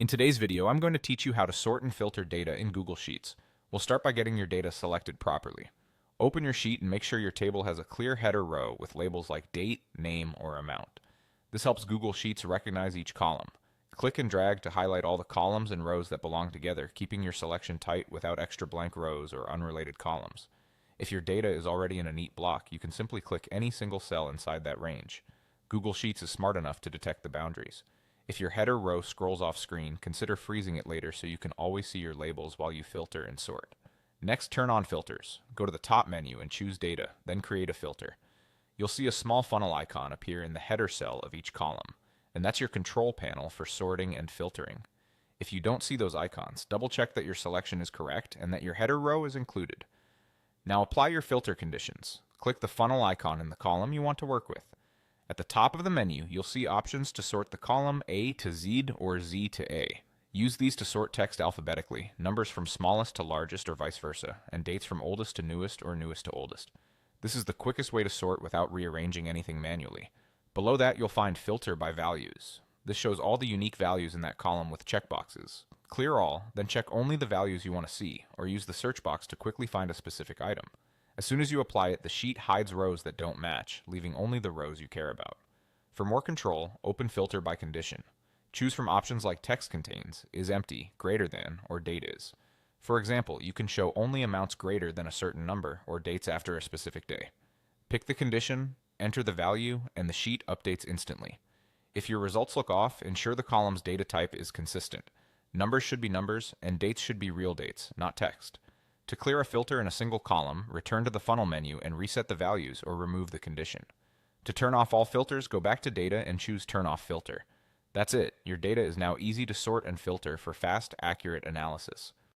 In today's video, I'm going to teach you how to sort and filter data in Google Sheets. We'll start by getting your data selected properly. Open your sheet and make sure your table has a clear header row with labels like date, name, or amount. This helps Google Sheets recognize each column. Click and drag to highlight all the columns and rows that belong together, keeping your selection tight without extra blank rows or unrelated columns. If your data is already in a neat block, you can simply click any single cell inside that range. Google Sheets is smart enough to detect the boundaries. If your header row scrolls off screen, consider freezing it later so you can always see your labels while you filter and sort. Next, turn on filters. Go to the top menu and choose Data, then create a filter. You'll see a small funnel icon appear in the header cell of each column, and that's your control panel for sorting and filtering. If you don't see those icons, double check that your selection is correct and that your header row is included. Now apply your filter conditions. Click the funnel icon in the column you want to work with. At the top of the menu, you'll see options to sort the column A to Z or Z to A. Use these to sort text alphabetically, numbers from smallest to largest or vice versa, and dates from oldest to newest or newest to oldest. This is the quickest way to sort without rearranging anything manually. Below that, you'll find Filter by Values. This shows all the unique values in that column with checkboxes. Clear all, then check only the values you want to see, or use the search box to quickly find a specific item. As soon as you apply it, the sheet hides rows that don't match, leaving only the rows you care about. For more control, open Filter by Condition. Choose from options like Text Contains, Is Empty, Greater Than, or Date Is. For example, you can show only amounts greater than a certain number, or dates after a specific day. Pick the condition, enter the value, and the sheet updates instantly. If your results look off, ensure the column's data type is consistent. Numbers should be numbers, and dates should be real dates, not text. To clear a filter in a single column, return to the funnel menu and reset the values or remove the condition. To turn off all filters, go back to Data and choose Turn Off Filter. That's it. Your data is now easy to sort and filter for fast, accurate analysis.